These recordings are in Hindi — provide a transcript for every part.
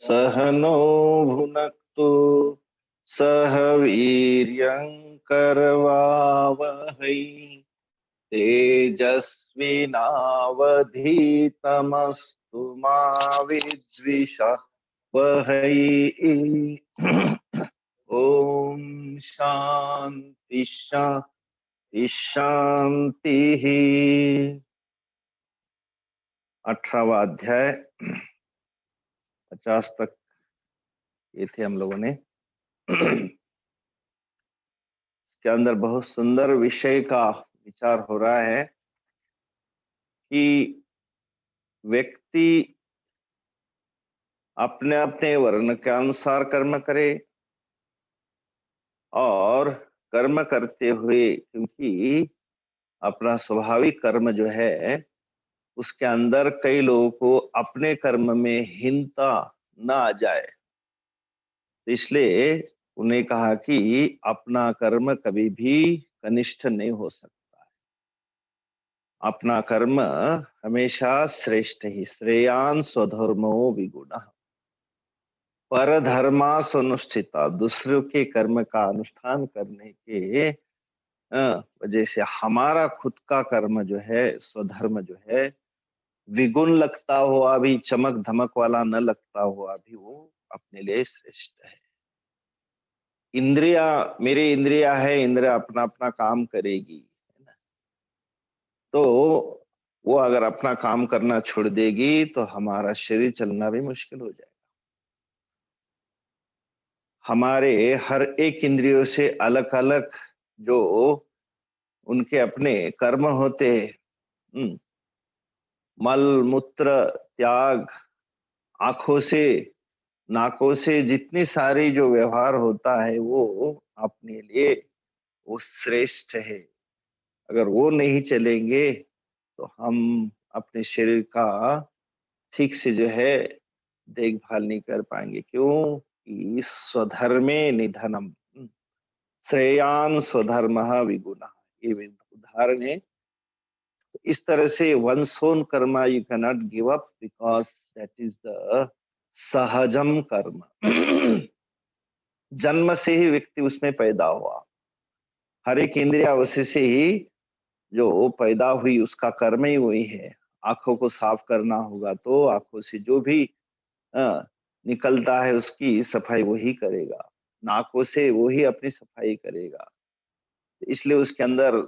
सह नो भुनक्तु सह वीर्यं करवावहै तेजस्विनावधीतमस्तु मा विद्विषावहै। ओम शांति शांति शांति। 18वां अध्याय 50 तक ये थे हम लोगों ने। इसके अंदर बहुत सुंदर विषय का विचार हो रहा है कि व्यक्ति अपने अपने वर्ण के अनुसार कर्म करे और कर्म करते हुए, क्योंकि अपना स्वाभाविक कर्म जो है उसके अंदर कई लोगों को अपने कर्म में हीनता न आ जाए, इसलिए उन्हें कहा कि अपना कर्म कभी भी कनिष्ठ नहीं हो सकता है। अपना कर्म हमेशा श्रेष्ठ ही। श्रेयान स्वधर्मो विगुणः परधर्मा स्वनुष्ठिता। दूसरों के कर्म का अनुष्ठान करने के वजह से हमारा खुद का कर्म जो है, स्वधर्म जो है, विगुण लगता हुआ भी, चमक धमक वाला न लगता हुआ भी, वो अपने लिए श्रेष्ठ है। इंद्रिया, मेरी इंद्रिया है, इंद्रिया अपना अपना काम करेगी, है ना। तो वो अगर अपना काम करना छोड़ देगी तो हमारा शरीर चलना भी मुश्किल हो जाएगा। हमारे हर एक इंद्रियों से अलग अलग जो उनके अपने कर्म होते हैं, मल मूत्र त्याग, आंखों से नाकों से जितनी सारी जो व्यवहार होता है वो अपने लिए वो श्रेष्ठ है। अगर वो नहीं चलेंगे तो हम अपने शरीर का ठीक से जो है देखभाल नहीं कर पाएंगे। क्यों कि स्वधर्मे निधनम श्रेयान स्वधर्म विगुणः, ये उदाहरण है। इस तरह से one's own karma you cannot give up because that is the सहजम कर्म। जन्म से ही व्यक्ति उसमें पैदा हुआ, हर एक इंद्रिया उसी से ही जो पैदा हुई, उसका कर्म ही वही है। आंखों को साफ करना होगा तो आंखों से जो भी निकलता है उसकी सफाई वही करेगा, नाकों से वही अपनी सफाई करेगा। इसलिए उसके अंदर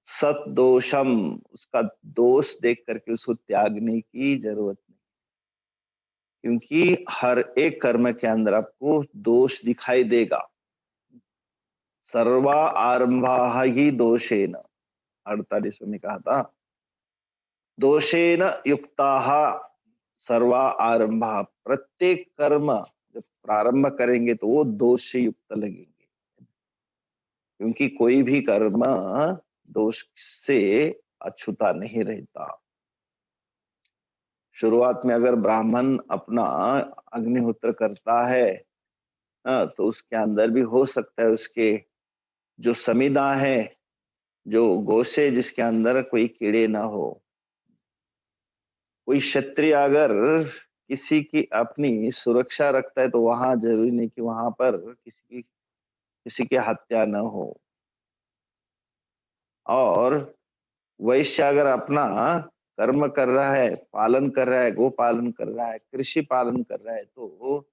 सत दोषम, उसका दोष देख करके उसको त्यागने की जरूरत नहीं, क्योंकि हर एक कर्म के अंदर आपको दोष दिखाई देगा। सर्वा आरंभा ही दोषेन, 48वें में कहा था, दोषेन युक्ता सर्वा आरंभा। प्रत्येक कर्म जब प्रारंभ करेंगे तो वो दोष से युक्त लगेंगे, क्योंकि कोई भी कर्म दोष से अछूता नहीं रहता। शुरुआत में अगर ब्राह्मण अपना अग्निहोत्र करता है तो उसके अंदर भी हो सकता है उसके जो समिधा है, जो गोसे जिसके अंदर कोई कीड़े ना हो। कोई क्षत्रिय अगर किसी की अपनी सुरक्षा रखता है तो वहां जरूरी नहीं कि वहां पर किसी की हत्या न हो। और वैश्य अगर अपना कर्म कर रहा है, पालन कर रहा है, गो पालन कर रहा है, कृषि पालन कर रहा है, तो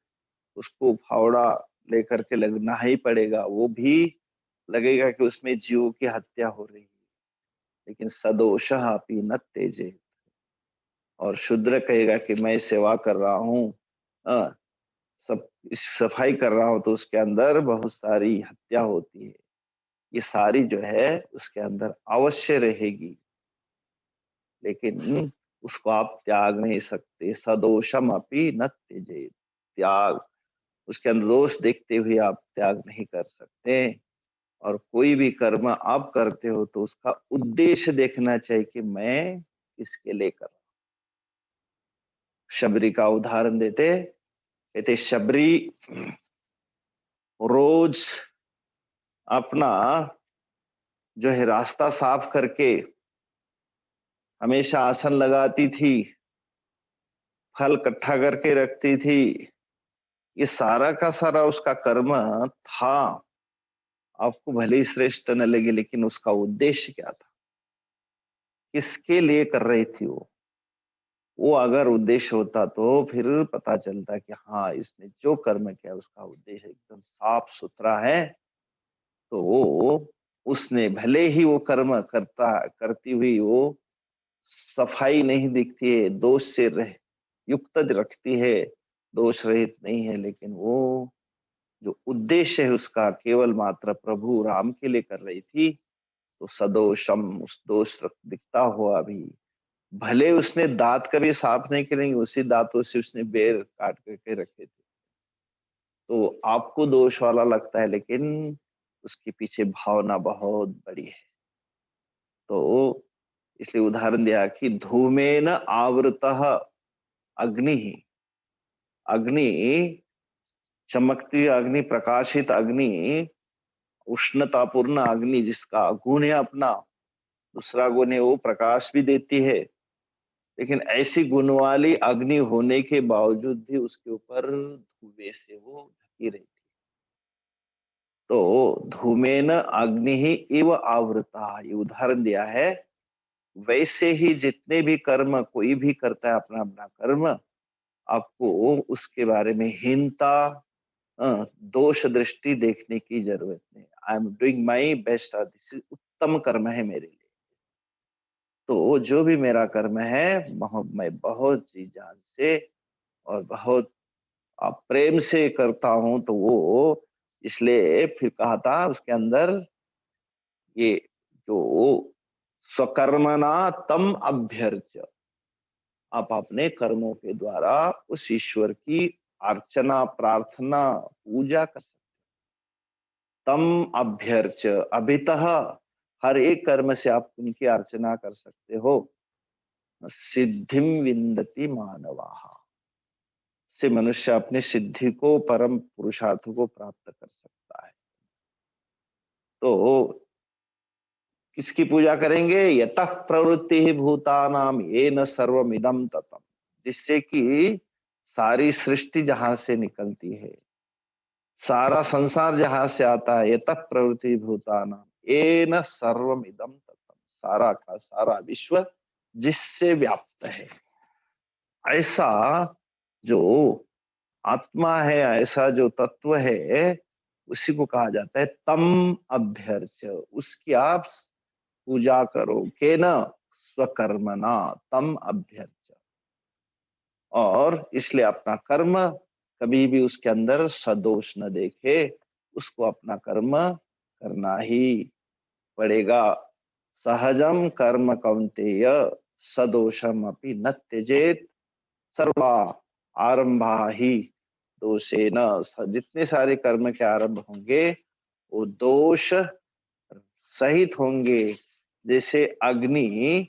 उसको फावड़ा लेकर के लगना ही पड़ेगा। वो भी लगेगा कि उसमें जीव की हत्या हो रही है, लेकिन सदोषः अपि न त्यजेत। और शूद्र कहेगा कि मैं सेवा कर रहा हूँ, सब सफाई कर रहा हूँ, तो उसके अंदर बहुत सारी हत्या होती है। ये सारी जो है उसके अंदर अवश्य रहेगी, लेकिन उसको आप त्याग नहीं सकते। सदोषम अपि न त्यजेत, त्याग, उसके अंदर दोष देखते हुए आप त्याग नहीं कर सकते। और कोई भी कर्म आप करते हो तो उसका उद्देश्य देखना चाहिए कि मैं किसके लिए कर रहा हूं। शबरी का उदाहरण देते, कहते शबरी रोज अपना जो है रास्ता साफ करके हमेशा आसन लगाती थी, फल इकट्ठा करके रखती थी, ये सारा का सारा उसका कर्म था। आपको भले ही श्रेष्ठ न लगे, लेकिन उसका उद्देश्य क्या था? किसके लिए कर रही थी वो? वो अगर उद्देश्य होता तो फिर पता चलता कि हाँ, इसने जो कर्म किया उसका उद्देश्य एकदम साफ-सुथरा है। तो वो उसने भले ही वो कर्म करती हुई वो सफाई नहीं दिखती है, दोष से रह युक्त रखती है, दोष रहित नहीं है, लेकिन वो जो उद्देश्य है उसका केवल मात्र प्रभु राम के लिए कर रही थी, तो सदोषम उस दोष दिखता हुआ भी, भले उसने दाँत कभी साफ नहीं करेंगे, उसी दाँतों से उसने बेर काट करके रखे थे। तो आपको दोष वाला लगता है, लेकिन उसके पीछे भावना बहुत बड़ी है। तो इसलिए उदाहरण दिया कि धूमेन आवृतः अग्निः, अग्नि, चमकती अग्नि, प्रकाशित अग्नि, उष्णतापूर्ण अग्नि जिसका गुण है अपना, दूसरा गुण है वो प्रकाश भी देती है। लेकिन ऐसी गुण वाली अग्नि होने के बावजूद भी उसके ऊपर धुएँ से वो ढकी रहती है। तो धूमेन अग्निः इव आवृता, ये उदाहरण दिया है। वैसे ही जितने भी कर्म कोई भी करता है अपना-अपना कर्म, आपको उसके बारे में हीनता, दोष दृष्टि देखने की जरूरत नहीं। I am doing my best, this is उत्तम कर्म है मेरे लिए। तो जो भी मेरा कर्म है मैं बहुत जी जान से और बहुत प्रेम से करता हूँ, तो वो इसलिए फिर कहा था उसके अंदर ये जो स्वकर्मणा तम अभ्यर्च्य, आप अपने कर्मों के द्वारा उस ईश्वर की अर्चना, प्रार्थना, पूजा कर सकते। तम अभ्यर्च अभितः, हर एक कर्म से आप उनकी अर्चना कर सकते हो। सिद्धिम विन्दति मानवाः, से मनुष्य अपनी सिद्धि को, परम पुरुषार्थ को प्राप्त कर सकता है। तो किसकी पूजा करेंगे? यतः प्रवृत्ति ही भूतानाम येन सर्वमिदं ततम्, जिससे कि सारी सृष्टि जहां से निकलती है, सारा संसार जहां से आता है, यतः प्रवृत्ति भूतानाम येन सर्वमिदं ततम्, सारा का सारा विश्व जिससे व्याप्त है। ऐसा जो आत्मा है, ऐसा जो तत्व है, उसी को कहा जाता है तम अभ्यर्च्य, उसकी आप पूजा करो। केन? स्वकर्मणा तम अभ्यर्च्य। और इसलिए अपना कर्म कभी भी उसके अंदर सदोष न देखे, उसको अपना कर्म करना ही पड़ेगा। सहजम कर्म कौन्तेय सदोषम अपि न त्यजेत, सर्वा आरंभा ही दोषेन, जितने सारे कर्म के आरंभ होंगे वो दोष सहित होंगे। जैसे अग्नि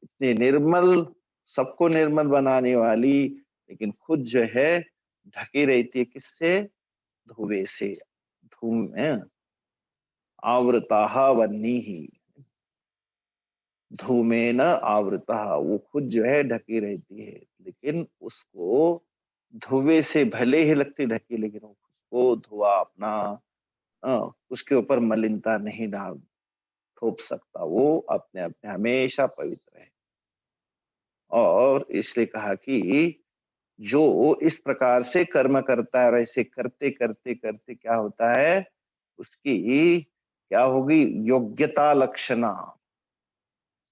इतनी निर्मल, सबको निर्मल बनाने वाली, लेकिन खुद जो है ढकी रहती है किससे? धुएं से। धूम आवृताः वह्निः, धूमेन आवृतः, वो खुद जो है ढकी रहती है, लेकिन उसको धुएं से भले ही लगती ढकी, लेकिन उसको धुआं अपना उसके ऊपर मलिनता नहीं डाल थोप सकता। वो अपने अपने हमेशा पवित्र है। और इसलिए कहा कि जो इस प्रकार से कर्म करता है और ऐसे करते करते करते क्या होता है, उसकी क्या होगी? योग्यता लक्षणा,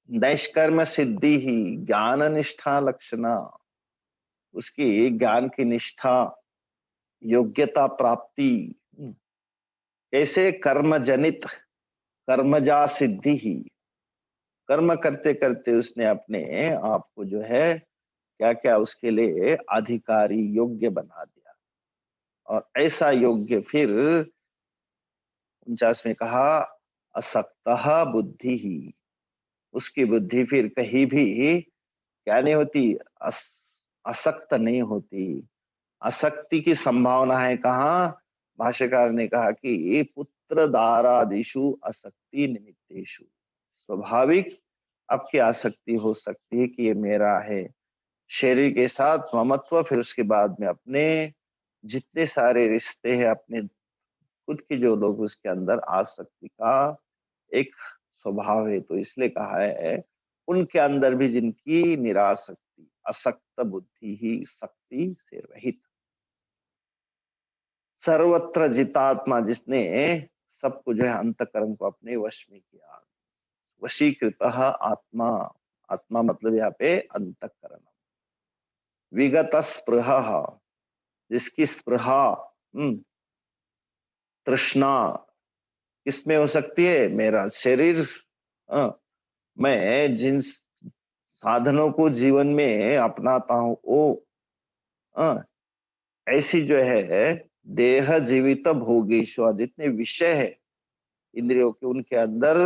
नैष्कर्म सिद्धि ही, ज्ञान निष्ठा लक्षणा, उसकी ज्ञान की निष्ठा, योग्यता प्राप्ति। कैसे? कर्म जनित, कर्मजा सिद्धि ही, कर्म करते करते उसने अपने आप को जो है क्या क्या उसके लिए अधिकारी योग्य बना दिया। और ऐसा योग्य फिर 49 में कहा असक्तः बुद्धि ही, उसकी बुद्धि फिर कहीं भी क्या नहीं होती? असक्त नहीं होती। आसक्ति की संभावना है कहाँ? भाष्यकार ने कहा कि पुत्र दारादिषु आसक्ति निमित्तेषु, स्वाभाविक आपकी आसक्ति हो सकती है कि ये मेरा है, शरीर के साथ ममत्व, फिर उसके बाद में अपने जितने सारे रिश्ते हैं अपने खुद के जो लोग उसके अंदर आसक्ति का एक स्वभाव है, तो इसलिए कहा है उनके अंदर भी जिनकी निरासक्ति असक्त बुद्धि ही शक्ति से रहित सर्वत्र जितात्मा जिसने सबको जो है अंतकरण को अपने वश में किया वशीकृत आत्मा आत्मा मतलब यहाँ पे अंतकरण विगत स्पृहा जिसकी स्पृहा तृष्णा किसमें हो सकती है मेरा शरीर अ, मैं जिन साधनों को जीवन में अपनाता हूँ वो अ, ऐसी जो है देह जीवित भोगेश्वर जितने विषय है इंद्रियों के उनके अंदर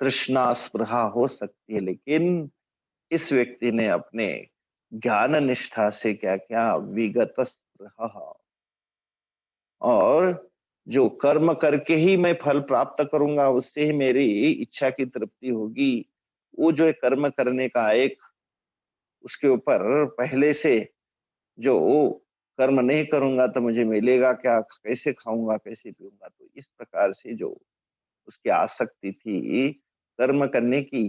तृष्णा स्पृहा हो सकती है, लेकिन इस व्यक्ति ने अपने ज्ञान निष्ठा से क्या क्या विगत स्पृहा और जो कर्म करके ही मैं फल प्राप्त करूंगा उससे ही मेरी इच्छा की तृप्ति होगी, वो जो है कर्म करने का एक उसके ऊपर पहले से जो कर्म नहीं करूंगा तो मुझे मिलेगा क्या, कैसे खाऊंगा, कैसे पीऊंगा, तो इस प्रकार से जो उसकी आसक्ति थी कर्म करने की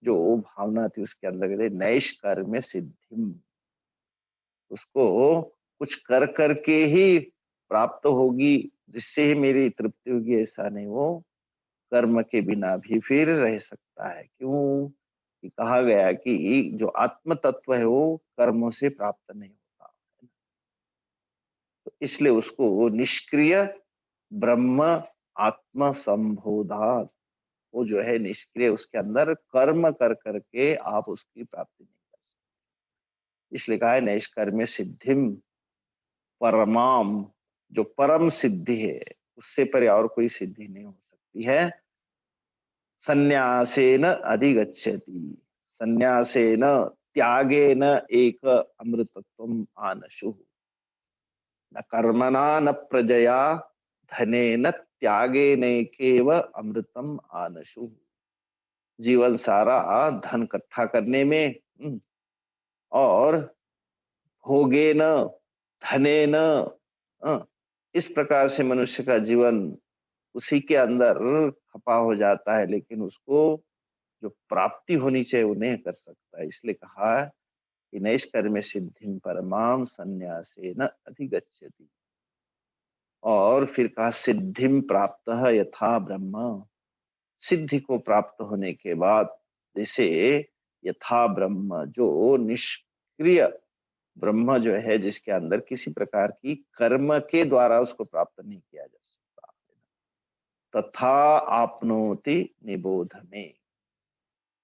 जो भावना थी उसके अंदर कहते नैष्कर्म्य सिद्धिम उसको कुछ कर करके ही प्राप्त होगी जिससे ही मेरी तृप्ति होगी ऐसा नहीं, वो कर्म के बिना भी फिर रह सकता है। क्यों कि कहा गया कि जो आत्म तत्व है वो कर्मों से प्राप्त नहीं होता, तो इसलिए उसको निष्क्रिय ब्रह्म आत्म संबोधात वो जो है निष्क्रिय उसके अंदर कर्म कर करके आप उसकी प्राप्ति नहीं कर सकते, इसलिए कहा है नैष्कर्म्य सिद्धिम परमाम जो परम सिद्धि है उससे परे और कोई सिद्धि नहीं हो सकती है। संन्यासेन अधिगच्छति संन्यासेन त्यागेन एक अमृतत्वम आनशु न कर्मणा न प्रजया धनेन त्यागेनैकेव अमृतम आनशु जीवन सारा धन इकट्ठा करने में और भोगेन धनेन इस प्रकार से मनुष्य का जीवन उसी के अंदर खपा हो जाता है, लेकिन उसको जो प्राप्ति होनी चाहिए वो नहीं कर सकता, इसलिए कहा कि नैष्कर्म्य सिद्धिं परमाम संन्यासेन अधिगच्छति और फिर कहा सिद्धिं प्राप्त यथा ब्रह्म सिद्धि को प्राप्त होने के बाद जैसे यथा ब्रह्म जो निष्क्रिय ब्रह्म जो है जिसके अंदर किसी प्रकार की कर्म के द्वारा उसको प्राप्त नहीं किया जा सकता तथा आपनोति निबोध में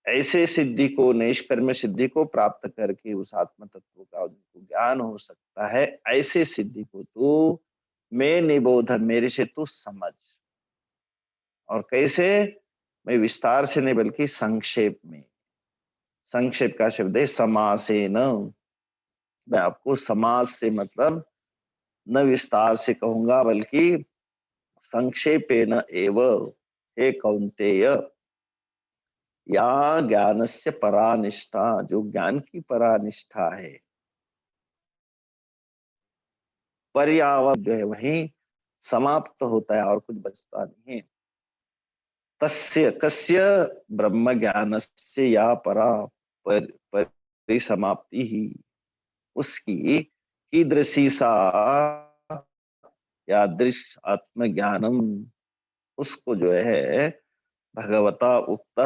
ऐसे सिद्धि को नैष्कर्म्य सिद्धि को प्राप्त करके उस आत्म तत्व का उनको ज्ञान हो सकता है, ऐसे सिद्धि को तो मैं निबोध मेरे से तू समझ और कैसे मैं विस्तार से नहीं बल्कि संक्षेप में संक्षेप का शब्द है समासेन मैं आपको समास से मतलब न विस्तार से कहूंगा बल्कि संक्षेपेन एव हे कौन्तेय या ज्ञानस्य परानिष्ठा जो ज्ञान की परानिष्ठा है पर्यावरण जो है वहीं समाप्त होता है और कुछ बचता नहीं है। तस्य कस्य ब्रह्म ज्ञानस्य या परा परिसमाप्ति ही उसकी कीदृशी सा यादृश आत्मज्ञानम उसको जो है भगवता उक्त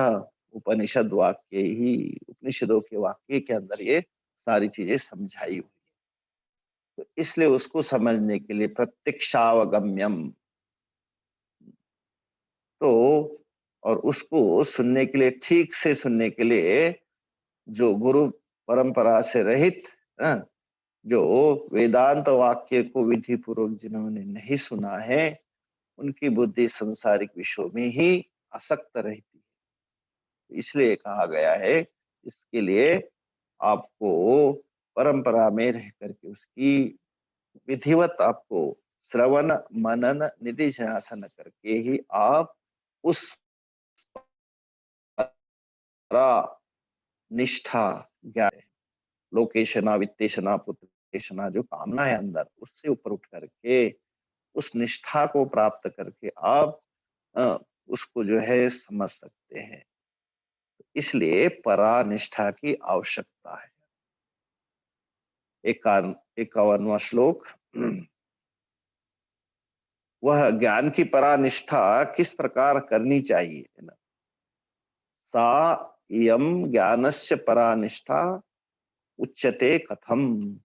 उपनिषद वाक्य ही उपनिषदों के वाक्य के अंदर ये सारी चीजें समझाई हुई, तो इसलिए उसको समझने के लिए प्रत्यक्षावगम्यम तो और उसको सुनने के लिए ठीक से सुनने के लिए जो गुरु परंपरा से रहित जो वेदांत वाक्य को विधि पूर्वक जिन्होंने नहीं सुना है उनकी बुद्धि सांसारिक विषयों में ही आसक्त रहती है, इसलिए कहा गया है इसके लिए आपको परंपरा में रह करके उसकी विधिवत आपको श्रवण मनन निधिध्यासन करके ही आप उस निष्ठा ज्ञान लोकेशना वित्तेशना पुत्र वासना जो कामना है अंदर, उससे ऊपर उठ करके उस निष्ठा को प्राप्त करके आप उसको जो है समझ सकते हैं। इसलिए परानिष्ठा की आवश्यकता है। 51वां श्लोक। वह ज्ञान की परानिष्ठा किस प्रकार करनी चाहिए, है ना? सा इयं ज्ञानस्य परानिष्ठा उच्यते कथम।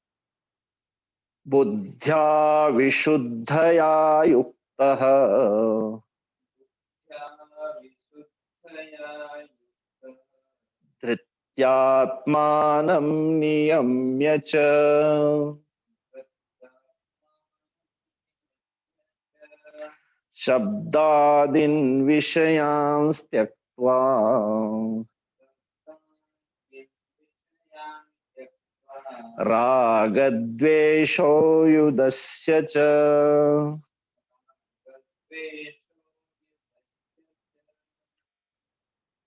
बुद्ध्या विशुद्धया युक्तः धृत्यात्मानं नियम्य च शब्दादीन् विषयांस् त्यक्त्वा रागद्वेषो युधस्य च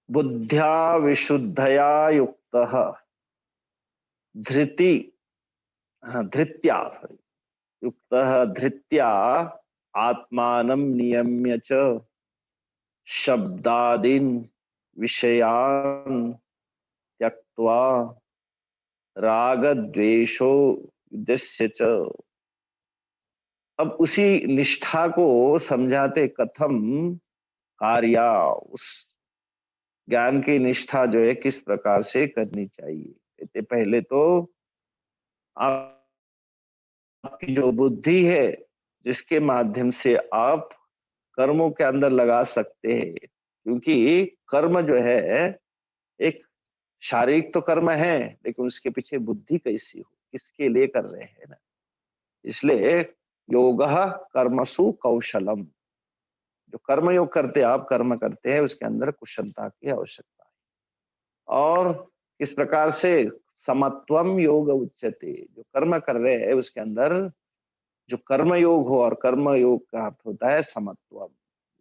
बुद्ध्या विशुद्धया युक्तः धृति धृत्या युक्तः धृत्या आत्मानं नियम्य च शब्दादीन् विषयान् त्यक्त्वा रागद्वेषो युधस्य च। अब उसी निष्ठा को समझाते कथम कार्या, उस ज्ञान की निष्ठा जो है किस प्रकार से करनी चाहिए। कहते पहले तो आपकी जो बुद्धि है जिसके माध्यम से आप कर्मों के अंदर लगा सकते हैं, क्योंकि कर्म जो है एक शारीरिक तो कर्म है, लेकिन उसके पीछे बुद्धि कैसी हो, किसके लिए कर रहे हैं ना। इसलिए योगः कर्मसु कौशलम, जो कर्म योग करते आप कर्म करते हैं उसके अंदर कुशलता की आवश्यकता है। और इस प्रकार से समत्वम योग उच्यते, जो कर्म कर रहे हैं उसके अंदर जो कर्म योग हो, और कर्म योग का अर्थ होता है समत्वम,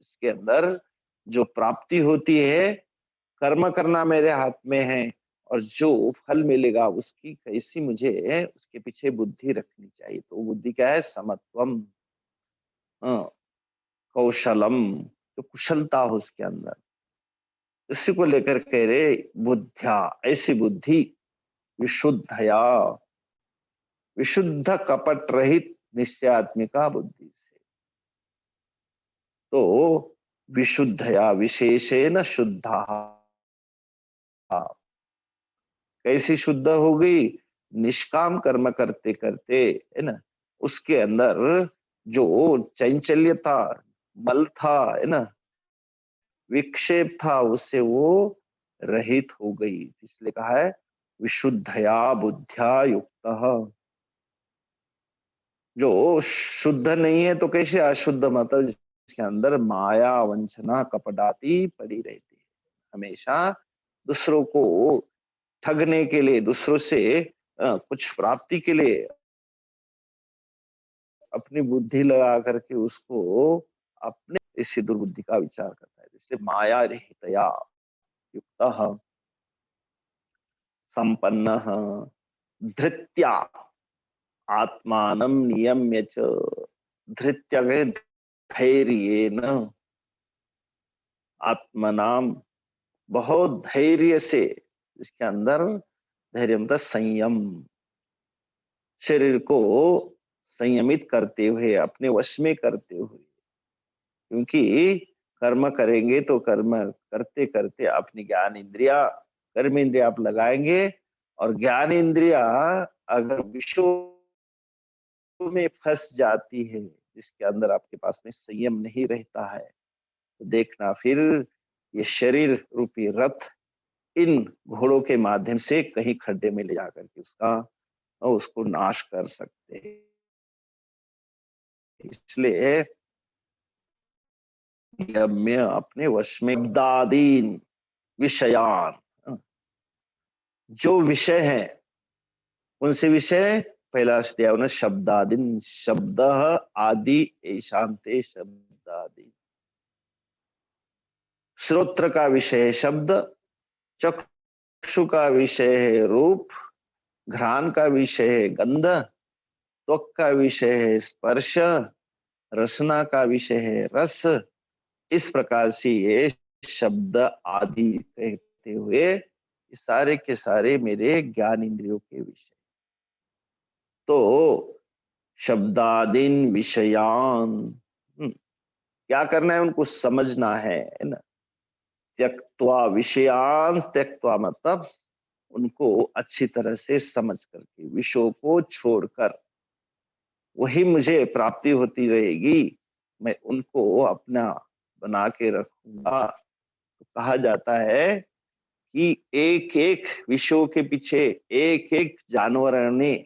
इसके अंदर जो प्राप्ति होती है, कर्म करना मेरे हाथ में है और जो फल मिलेगा उसकी कैसी मुझे उसके पीछे बुद्धि रखनी चाहिए। तो बुद्धि क्या है? समत्वम, कौशलम, तो कुशलता हो उसके अंदर। इसी को लेकर कह रहे बुद्धिया, ऐसी बुद्धि विशुद्धया, विशुद्ध कपट रहित निश्चयात्मिका बुद्धि से। तो विशुद्धया विशेषेण शुद्धा, कैसी शुद्ध हो गई? निष्काम कर्म करते करते, है ना, उसके अंदर जो चंचल्य था, बल था, है ना, विक्षेप था, उससे वो रहित हो गई। इसलिए कहा है विशुद्धया बुद्धिया युक्त। जो शुद्ध नहीं है तो कैसे अशुद्ध, मतलब इसके अंदर माया वंचना कपटाती पड़ी रहती है, हमेशा दूसरों को ठगने के लिए, दूसरों से कुछ प्राप्ति के लिए अपनी बुद्धि लगा करके उसको अपने इसी दुर्बुद्धि का विचार करता है। इसलिए माया रहितया युक्त संपन्न धृत्या आत्मानं नियम्य च, धृत्य धैर्येन आत्मनाम, बहुत धैर्य से, इसके अंदर धैर्य मतलब संयम, शरीर को संयमित करते हुए, अपने वश में करते हुए, क्योंकि कर्म करेंगे तो कर्म करते करते अपनी ज्ञान इंद्रिया, कर्म इंद्रिया आप लगाएंगे, और ज्ञान इंद्रिया अगर विषयों में फंस जाती है, जिसके अंदर आपके पास में संयम नहीं रहता है, तो देखना फिर ये शरीर रूपी रथ इन घोड़ों के माध्यम से कहीं खड्डे में ले जाकर के उसका उसको नाश कर सकते हैं। इसलिए यम्य अपने वश में दादीन विषयान, जो विषय है उनसे विषय पहला दिया उन्हें शब्दादीन, शब्द आदि ऐशांते शब्दादि। श्रोत्र का विषय है शब्द, चक्षु का विषय है रूप, घ्राण का विषय है गंध, त्वक का विषय है स्पर्श, रसना का विषय है रस। इस प्रकार से ये शब्द आदि कहते हुए ये सारे के सारे मेरे ज्ञान इंद्रियों के विषय। तो शब्दादीन विषयान, क्या करना है, उनको समझना है ना। त्यक्त्वा विषयान, त्यक्त्वा मतलब उनको अच्छी तरह से समझ करके, विषयों को छोड़कर, वही मुझे प्राप्ति होती रहेगी, मैं उनको अपना बना के रखूंगा। तो कहा जाता है कि एक एक विषयों के पीछे एक एक जानवर ने,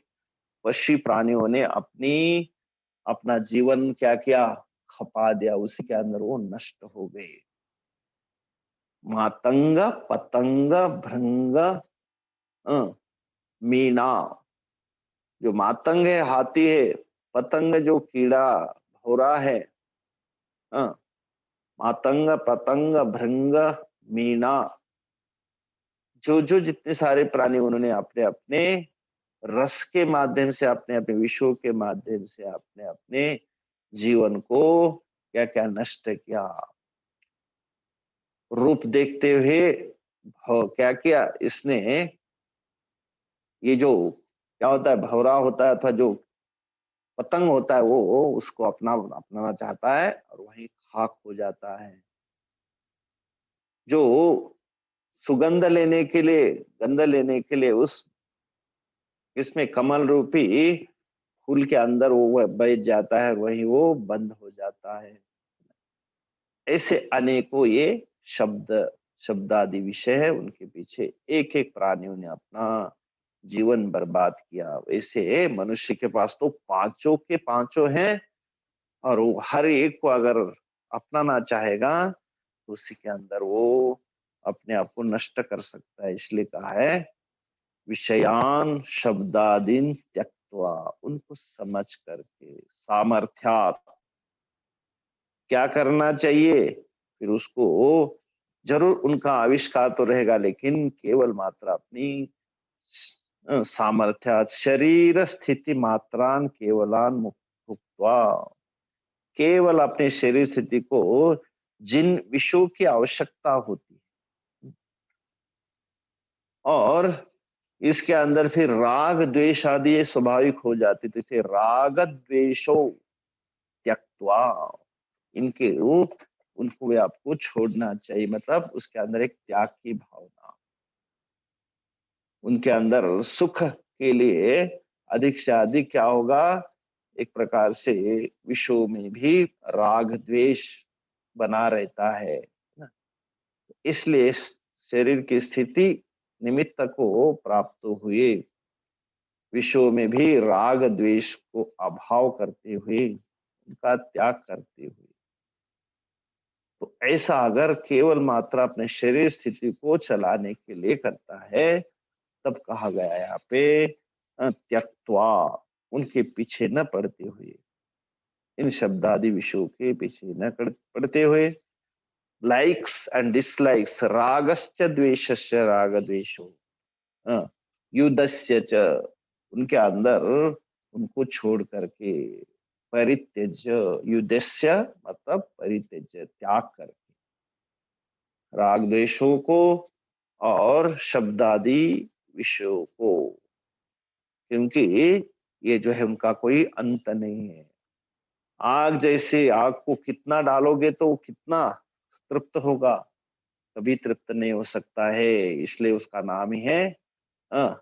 पशु प्राणियों ने अपना जीवन क्या किया, खपा दिया, उसी के अंदर वो नष्ट हो गए। मातंग, पतंग, भृंग, मीना। जो मातंग है हाथी है, पतंग जो कीड़ा भौरा है, मातंग, पतंग, भृंग, मीना, जो जो जितने सारे प्राणी उन्होंने अपने अपने रस के माध्यम से, अपने अपने विषयों के माध्यम से अपने अपने जीवन को क्या क्या नष्ट किया। रूप देखते हुए क्या किया इसने, ये जो क्या होता है, भौरा होता है अथवा जो पतंग होता है, वो उसको अपनाना चाहता है और वहीं खाक हो जाता है। जो सुगंध लेने के लिए, गंध लेने के लिए उस इसमें कमल रूपी फूल के अंदर वो बैठ जाता है, वही वो बंद हो जाता है। ऐसे अनेकों ये शब्द शब्दादि विषय है, उनके पीछे एक एक प्राणियों ने अपना जीवन बर्बाद किया। वैसे मनुष्य के पास तो पांचों के पांचों हैं, और वो हर एक को अगर अपनाना चाहेगा तो उसी के अंदर वो अपने आप को नष्ट कर सकता है। इसलिए कहा है विषयान शब्दादीन त्यक्त्वा, उनको समझ करके, सामर्थ्यात, क्या करना चाहिए, फिर उसको जरूर उनका आविष्कार तो रहेगा, लेकिन केवल मात्र अपनी सामर्थ्यात, शरीर स्थिति मात्रान केवलान मुक्त्वा, केवल अपने शरीर स्थिति को जिन विषयों की आवश्यकता होती है, और इसके अंदर फिर राग द्वेष आदि ये स्वाभाविक हो जाती, तो इसे राग द्वेषो त्यक्त्वा, इनके रूप उनको भी आपको छोड़ना चाहिए। मतलब उसके अंदर एक त्याग की भावना, उनके अंदर सुख के लिए अधिक से अधिक क्या होगा, एक प्रकार से विश्व में भी राग द्वेष बना रहता है ना। इसलिए शरीर की स्थिति निमित्त को प्राप्त हुए विश्व में भी राग द्वेष को अभाव करते हुए, उनका त्याग करते हुए, तो ऐसा अगर केवल मात्र अपने शरीर स्थिति को चलाने के लिए करता है, तब कहा गया यहाँ पे त्यक्त्वा, उनके पीछे न पड़ते हुए, इन शब्दादि विषयों के पीछे न पड़ते हुए, लाइक्स एंड डिसलाइक्स, रागस्य द्वेषस्य राग द्वेषो, युद्धस्य च, उनके अंदर उनको छोड़ करके, परित्यज्य, युद्धस्य मतलब परित्यज्य, त्याग करके राग द्वेषों को और शब्दादि विषयों को, क्योंकि ये जो है उनका कोई अंत नहीं है। आग जैसे, आग को कितना डालोगे तो वो कितना तृप्त होगा, कभी तृप्त नहीं हो सकता है। इसलिए उसका नाम ही है अ,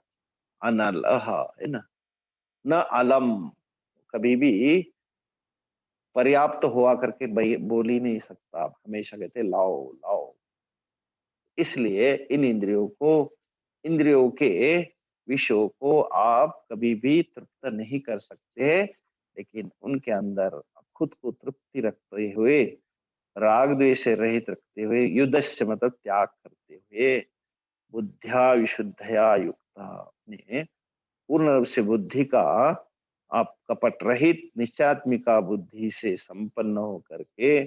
अनलह, है ना, न अलम, कभी भी पर्याप्त हुआ करके बोल ही नहीं सकता, हमेशा कहते लाओ लाओ। इसलिए इन इंद्रियों के विषयों को आप कभी भी तृप्त नहीं कर सकते, लेकिन उनके अंदर खुद को तृप्ति रखते हुए, राग द्वेष से रहित रखते हुए, युद्धस्य मतलब त्याग करते हुए, बुद्धिया विशुद्धया युक्ता, ने पूर्ण रूप से बुद्धि का, आप कपट रहित निश्चयात्मिका बुद्धि से संपन्न होकर के,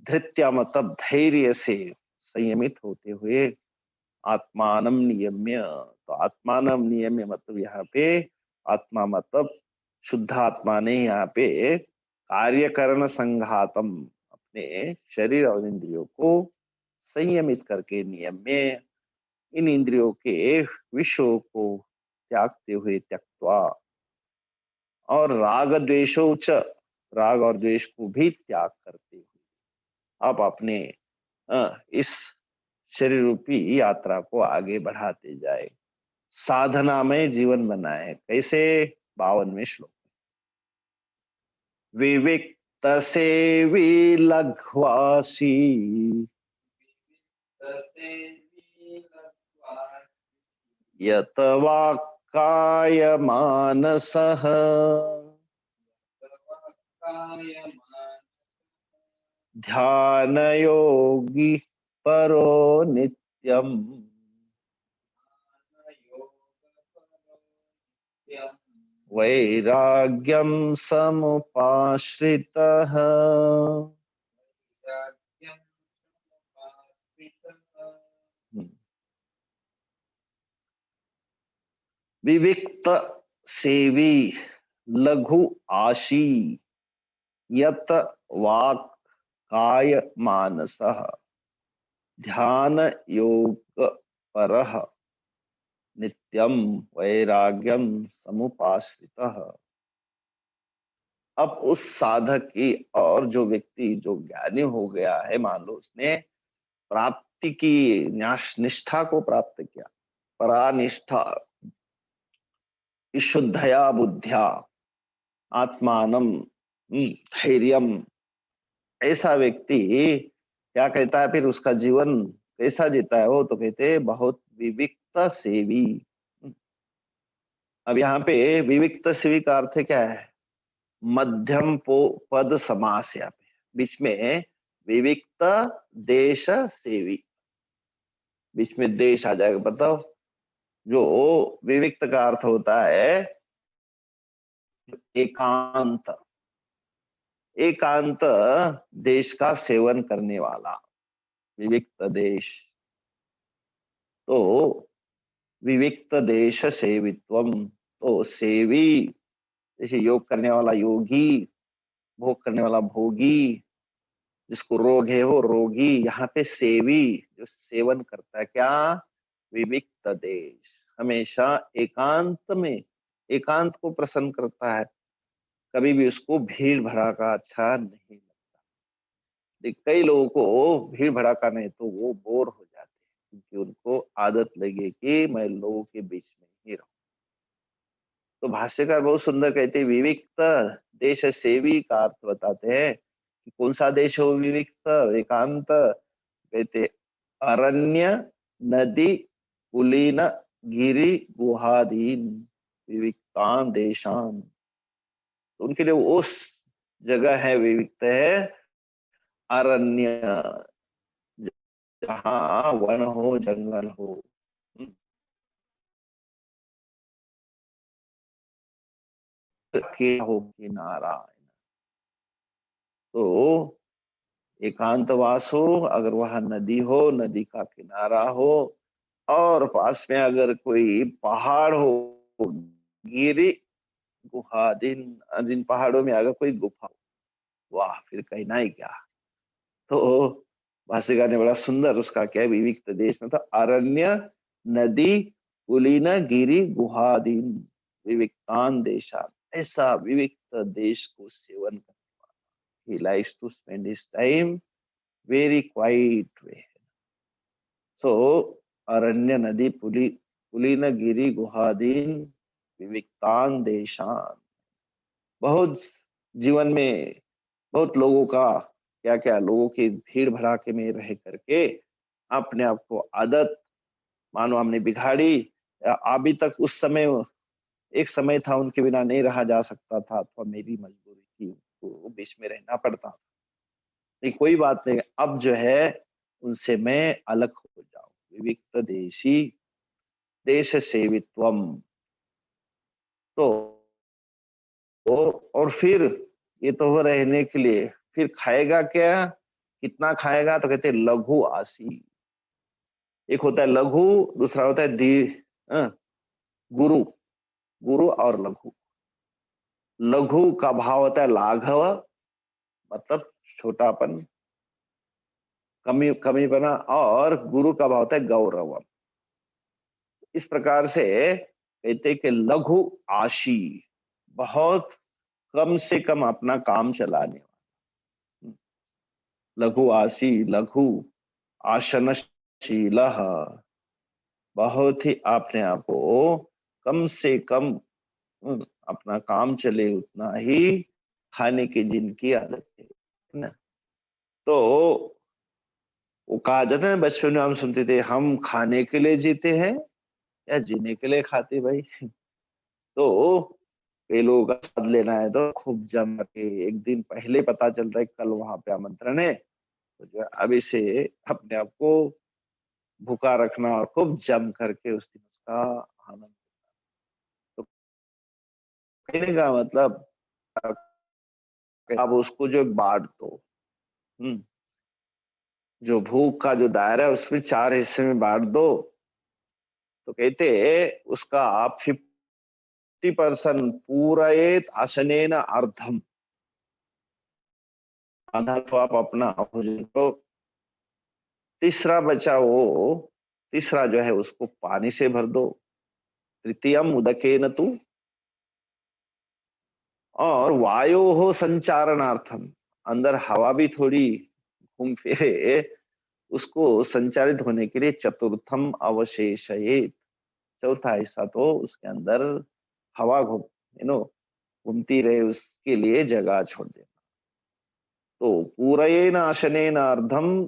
धृत्या मतलब धैर्य से संयमित होते हुए, आत्मानम नियम्य, तो आत्मानम नियम्य मतलब यहाँ पे आत्मा मतलब शुद्ध आत्मा ने यहाँ पे कार्यकरण संघातम, अपने शरीर और इंद्रियों को संयमित करके नियम में इन इंद्रियों के विषयों को त्यागते हुए त्यक्त्वा, और राग द्वेषो च, राग और द्वेष को भी त्याग करते हुए आप अपने इस शरीर रूपी यात्रा को आगे बढ़ाते जाए, साधना में जीवन बनाए। कैसे? 52वें श्लोक, विविक्त सेवी लघ्वासी यत वाक्काय मानसः ध्यान योगी परो नित्यम वैराग्यम समुपाश्रितः। विविक्त सेवी लघु आशी यत वाक् काय मानसः ध्यान योग परः नित्यम वैराग्यम समुपाश्रितः। अब उस साधक की, और जो व्यक्ति जो ज्ञानी हो गया है, मान लो उसने प्राप्ति की निष्ठा को प्राप्त किया, परानिष्ठा, शुद्धया बुद्ध्या आत्मानम धैर्यम, ऐसा व्यक्ति क्या कहता है फिर? उसका जीवन कैसा जीता है वो? तो कहते हैं बहुत विविक्त सेवी। अब यहाँ पे विविक्त सेवी का अर्थ क्या है? मध्यम पद समास, यहाँ पे बीच में विविक्त देश सेवी, बीच में देश आ जाएगा। बताओ, जो विविक्त का अर्थ होता है एकांत, एकांत देश का सेवन करने वाला विविक्त देश। तो विविक्त देश सेवित्वम, तो सेवी जैसे योग करने वाला योगी, भोग करने वाला भोगी, जिसको रोग है वो रोगी। यहाँ पे सेवी जो सेवन करता है, क्या? विविक्त देश, हमेशा एकांत में, एकांत को प्रसन्न करता है, कभी भी उसको भीड़ भड़ाका अच्छा नहीं लगता। कई लोगों को भीड़ भड़ाका नहीं तो वो बोर हो जाते हैं, क्योंकि उनको आदत लगी कि मैं लोगों के बीच में ही रहूं। तो भाष्यकार बहुत सुंदर कहते हैं, विविक्त देश सेवी का अर्थ बताते हैं कि कौन सा देश हो विविक्त, एकांत? कहते अरण्य, नदी, कुलीन, गिरी, गुहादीन विविक्तान देशान। तो उनके लिए उस जगह है, विविक्त है, अरण्य, जहाँ वन हो, जंगल हो, हो किनारा। तो एकांतवास हो, अगर वहां नदी हो, नदी का किनारा हो, और पास में अगर कोई पहाड़ हो, गिरी गुहा, जिन पहाड़ों में अगर कोई गुफा हो, वाह, फिर कहना ही क्या। तो भाष्यकार ने बड़ा सुंदर उसका क्या, विविक्त देश में था अरण्य, नदी, कुलीन, गिरी, गुहादीन विविक्तान देशा, ऐसा विविक्त देश को सेवन करने वाला। He likes to spend his time very quiet way. So अरण्य, नदी, पुलीन, गिरी, गुहादीन विविक्तान देशान। बहुत जीवन में बहुत लोगों का क्या क्या, लोगों की भीड़ भड़ाके में रह करके अपने आप को आदत मानो हमने बिगाड़ी। अभी तक उस समय, एक समय था उनके बिना नहीं रहा जा सकता था, अथवा मेरी मजबूरी थी, तो बीच में रहना पड़ता। नहीं, कोई बात नहीं, अब जो है उनसे मैं अलग हो जाऊं। विविक्त देशी देश सेवित्वम। तो और फिर ये तो हो रहने के लिए, फिर खाएगा क्या? कितना खाएगा? तो कहते हैं लघु आसी। एक होता है लघु, दूसरा होता है दी, गुरु, गुरु और लघु। लघु का भाव होता है लाघव, मतलब छोटापन, कमीपना, और गुरु का भाव होता है गौरव। इस प्रकार से कहते हैं कि लघु आशी, बहुत कम से कम अपना काम चलाने वाला। लघु आशी, लघु आसनशील, बहुत ही अपने आप को कम से कम अपना काम चले उतना ही खाने की जिनकी आदत है ना। तो वो कहा जाता है ना, बचपन में हम सुनते थे, हम खाने के लिए जीते हैं या जीने के लिए खाते भाई। तो कई लोगों का स्वाद लेना है तो खूब जम के एक दिन पहले पता चलता है कल वहां पे आमंत्रण है, तो जो है अभी से अपने आप को भूखा रखना और खूब जम करके उस दिन उसका आनंद। तो कहने का मतलब आप उसको जो बांट दो, हम्म, जो भूख का जो दायरा है उसमें 4 हिस्से में बांट दो, तो कहते उसका आप 50% पूरयेत आसनेन अर्धम, आधा तो आप अपना भोजन को, तीसरा बचा वो, तीसरा जो है उसको पानी से भर दो, तृतीयम उदकेन तु, और वायो हो संचारणार्थम, अंदर हवा भी थोड़ी घूम फिरे, उसको संचारित होने के लिए चतुर्थम अवशेषयेत, चौथा हिस्सा तो उसके अंदर हवा घूम घूमती रहे उसके लिए जगह छोड़ देना। तो पूरयेन आशनेन अर्धम,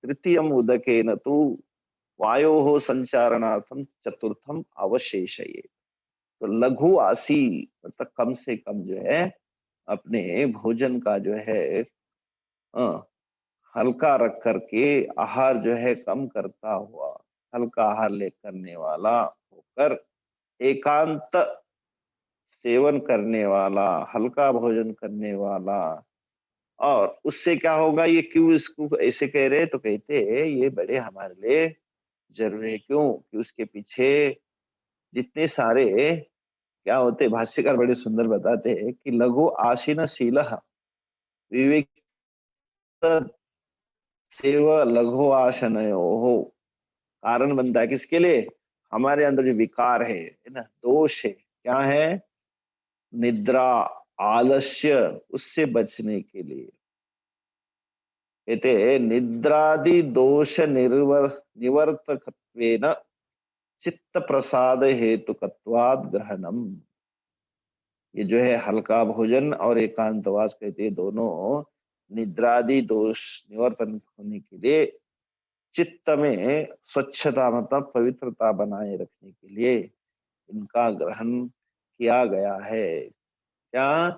तृतीयम उदकेन तु, वायोः संचारणार्थम, चतुर्थम अवशेषयेत। तो लघु आसी मतलब कम से कम जो है अपने भोजन का जो है अ, हल्का रख करके, आहार जो है कम करता हुआ, हल्का आहार ले करने वाला होकर, एकांत सेवन करने वाला, हल्का भोजन करने वाला। और उससे क्या होगा, ये क्यों इसको ऐसे कह रहे हैं, तो कहते हैं ये बड़े हमारे लिए जरूरी है। क्यों कि उसके पीछे जितने सारे क्या होते, भाष्यकार बड़े सुंदर बताते हैं कि लघु आसीन शील विवेक सेव लघु आसनयो हो, कारण बनता है किसके लिए, हमारे अंदर जो विकार है ना, दोष है, क्या है, निद्रा, आलस्य, उससे बचने के लिए कहते हैं निद्रादि दोष निवर्तकत्वेन चित्त प्रसाद हेतुकत्वाद ग्रहणम। ये जो है हल्का भोजन और एकांतवास कहते हैं दोनों निद्रादि दोष निवर्तन होने के लिए, चित्त में स्वच्छता मतलब पवित्रता बनाए रखने के लिए इनका ग्रहण किया गया है। क्या,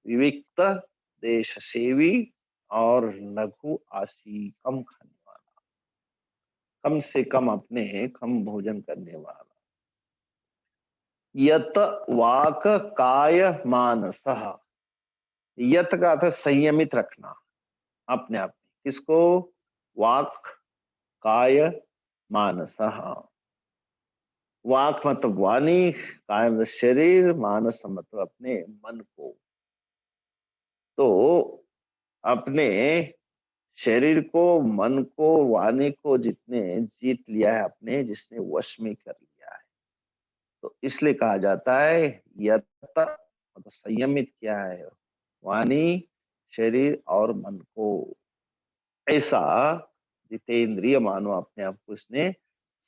विविक्त, देश सेवी, और लघु आसी, कम खाने वाला, कम से कम अपने कम भोजन करने वाला। यत वाक काय मानस, यत का अर्थ संयमित रखना अपने आप में, किसको, वाक, काय, मानस। वाक मतलब वाणी, काय मतलब शरीर, मानस मतलब अपने मन को। तो अपने शरीर को, मन को, वाणी को जितने जीत लिया है अपने, जिसने वश में कर लिया है, तो इसलिए कहा जाता है यत, मतलब संयमित किया है वाणी, शरीर और मन को। ऐसा जितेंद्रिय मानो अपने आप को इसने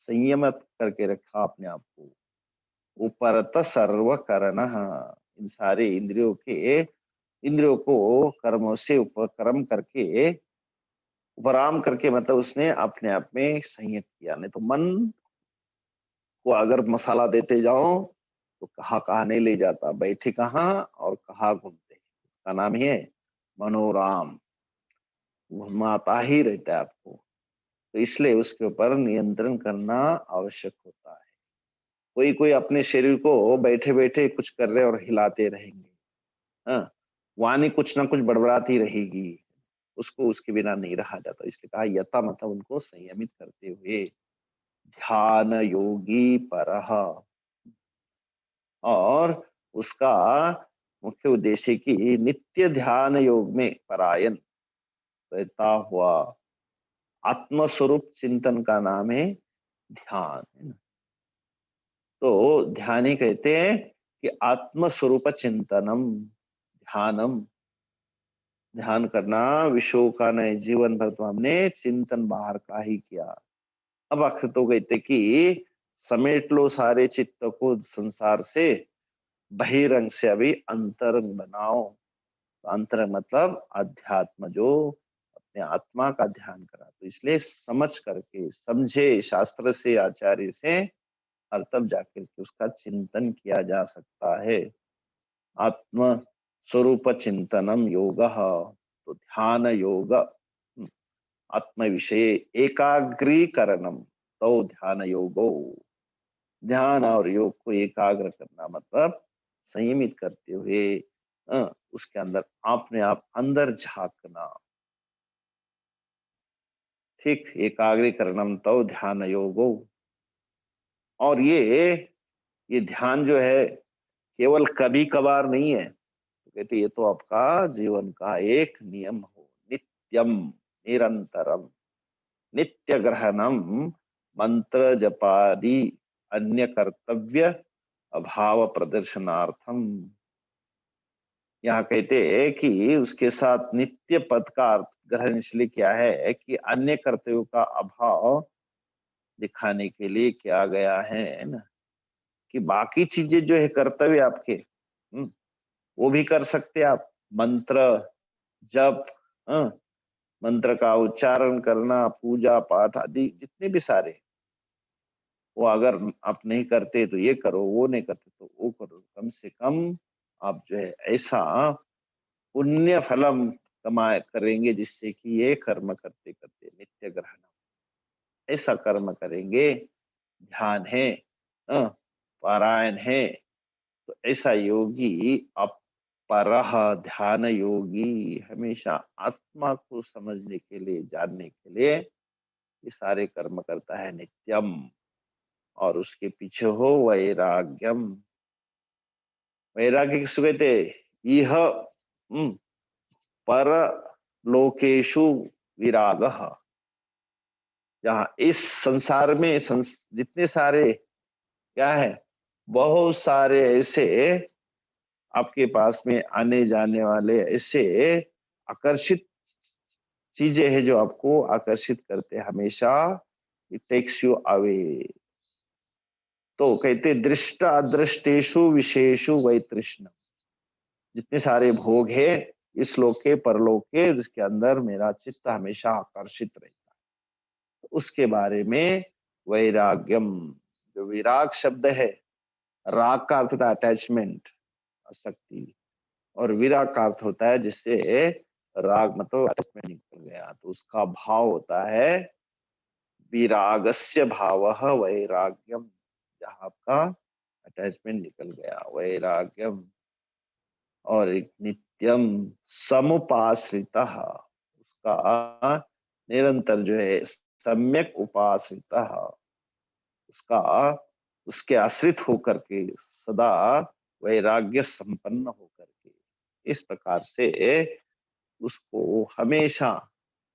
संयमित करके रखा अपने आप को। उपरत सर्व करण, इन सारे इंद्रियों के, इंद्रियों को कर्मों से उपक्रम करके, उपराम करके, मतलब उसने अपने आप में संयत किया। नहीं तो मन को अगर मसाला देते जाओ तो कहाँ कहाँ नहीं ले जाता, बैठे कहाँ और कहाँ घूमते, का नाम ही है मनोराम, घुमाता ही रहता है आपको। तो इसलिए उसके ऊपर नियंत्रण करना आवश्यक होता है। कोई कोई अपने शरीर को बैठे बैठे कुछ कर रहे और हिलाते रहेंगे, हाँ, वाणी कुछ ना कुछ बड़बड़ाती रहेगी, उसको उसके बिना नहीं रहा जाता। इसलिए कहा यथा, मतलब उनको संयमित करते हुए, ध्यान योगी परह, और उसका मुख्य उद्देश्य की नित्य ध्यान योग में परायण रहता हुआ आत्मस्वरूप चिंतन का नाम है ध्यान, है ना। तो ध्यान ही कहते हैं कि आत्मस्वरूप चिंतनम ध्यानम, ध्यान करना विषयों का नहीं, जीवन भर तो हमने चिंतन बाहर का ही किया। अब आखिर तो कहते कि समेट लो सारे चित्त को संसार से, बहिरंग से अभी अंतरंग बनाओ। तो अंतरंग मतलब अध्यात्म, जो अपने आत्मा का ध्यान करा। तो इसलिए समझ करके, समझे शास्त्र से, आचार्य से, और तब जाकर के उसका चिंतन किया जा सकता है। आत्म स्वरूप चिंतनम योग, तो ध्यान योग आत्म विषय एकाग्रीकरणम, तो ध्यान योगो, ध्यान और योग को एकाग्र करना मतलब संयमित करते हुए उसके अंदर अपने आप अंदर झांकना। ठीक, एकाग्रीकरणम तो ध्यान योगो। और ये ध्यान जो है केवल कभी कभार नहीं है, तो कहते ये तो आपका जीवन का एक नियम हो, नित्यम, निरंतरम, नित्य ग्रहणम, मंत्र जपादि अन्य कर्तव्य अभाव प्रदर्शनार्थम। यहाँ कहते हैं कि उसके साथ नित्य पद का अर्थ ग्रहण इसलिए क्या है कि अन्य कर्तव्यों का अभाव दिखाने के लिए किया गया है ना। कि बाकी चीजें जो है कर्तव्य आपके, वो भी कर सकते हैं आप, मंत्र जप, हाँ, मंत्र का उच्चारण करना, पूजा पाठ आदि जितने भी सारे, वो अगर आप नहीं करते तो ये करो, वो नहीं करते तो वो करो। कम से कम आप जो है ऐसा पुण्य फलम कमाए करेंगे जिससे कि ये कर्म करते करते नित्य ग्रहण ऐसा कर्म करेंगे। ध्यान है, अ, पारायण है, तो ऐसा योगी अपरह, ध्यान योगी हमेशा आत्मा को समझने के लिए, जानने के लिए ये सारे कर्म करता है नित्यम। और उसके पीछे हो वैराग्यम, वैराग्य किसको कहते, यह पर लोकेशु विराग, जहाँ इस संसार में जितने सारे क्या है, बहुत सारे ऐसे आपके पास में आने जाने वाले ऐसे आकर्षित चीजें हैं जो आपको आकर्षित करते हैं हमेशा, इट टेक्स यू अवे। तो कहते दृष्ट अदृष्टेशु विशेषु वैतृष्ण, जितने सारे भोग है इस लोक के परलोक के, जिसके अंदर मेरा चित्त हमेशा आकर्षित रहता है, तो उसके बारे में वैराग्यम। जो विराग शब्द है, राग का अर्थ होता है अटैचमेंट, आसक्ति, और विराग का अर्थ होता है जिससे राग मतलब अटैचमेंट निकल गया, तो उसका भाव होता है विरागस्य भावः वैराग्यम, जहाँ आपका अटैचमेंट निकल गया, वैराग्यम। और एक नित्यम समुपाश्रिता, उसका निरंतर जो है सम्यक उपाश्रिता, उसका उसके आश्रित होकर के सदा वैराग्य संपन्न होकर के, इस प्रकार से उसको हमेशा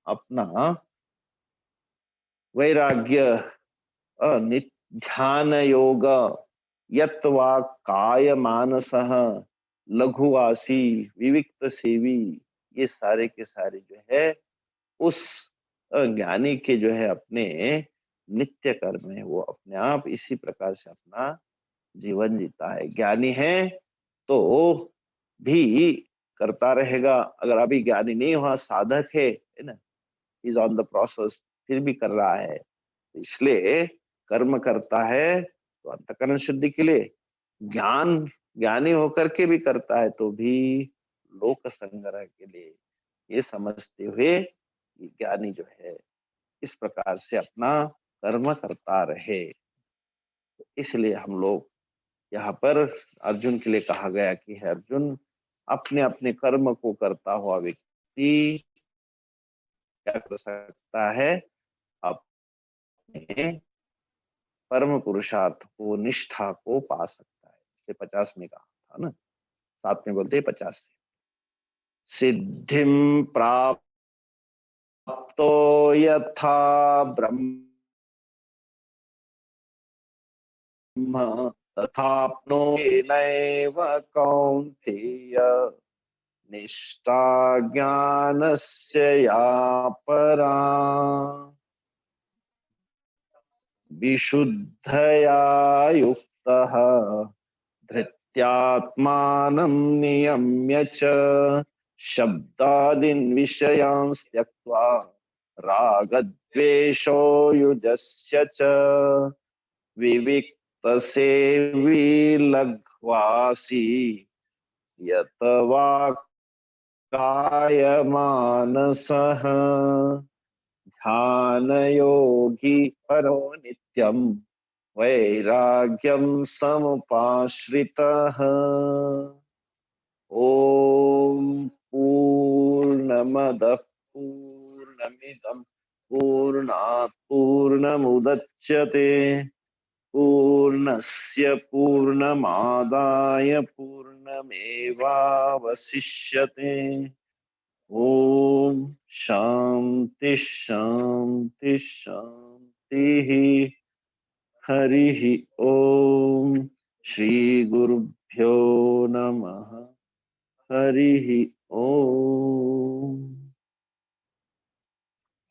अपना वैराग्य ध्यान योग यत् वा काय मानस लघुवासी विविक्त सेवी, ये सारे के सारे जो है उस ज्ञानी के जो है अपने नित्य कर्म है, वो अपने आप इसी प्रकार से अपना जीवन जीता है। ज्ञानी है तो भी करता रहेगा, अगर अभी ज्ञानी नहीं हुआ, साधक है ना, इज ऑन द प्रोसेस, फिर भी कर रहा है, इसलिए कर्म करता है तो अंतःकरण शुद्धि के लिए, ज्ञान ज्ञानी होकर के भी करता है तो भी लोक संग्रह के लिए, ये समझते हुए कि ज्ञानी जो है इस प्रकार से अपना कर्म करता रहे। तो इसलिए हम लोग यहाँ पर अर्जुन के लिए कहा गया कि है अर्जुन, अपने अपने कर्म को करता हुआ व्यक्ति क्या कर सकता है, अपने परम पुरुषार्थ को, निष्ठा को पा सकता है। इसलिए 50 में कहा था ना, साथ में बोलते हैं 50। सिद्धिं प्राप्तो यथा ब्रह्म तथाप्नोति नैव कौन्तेय। निष्ठा ज्ञानस्य या परा विशुद्धया युक्तः धृत्यात्मानं नियम्य च शब्दादीन् विषयान् त्यक्त्वा रागद्वेषो युजस्य च विविक्तसेवी लघ्वासी यत वा कायमानसः ध्यानयोगी परो नित्यं वैराग्यं समुपाश्रितः। ॐ पूर्णमदः पूर्णमिदं पूर्णात् पूर्णमुदच्यते पूर्णस्य पूर्णमादाय पूर्णमेवावशिष्यते। ओम शांति शांति शांति। हरि ओम। श्री गुरुभ्यो नमः। हरि ओम।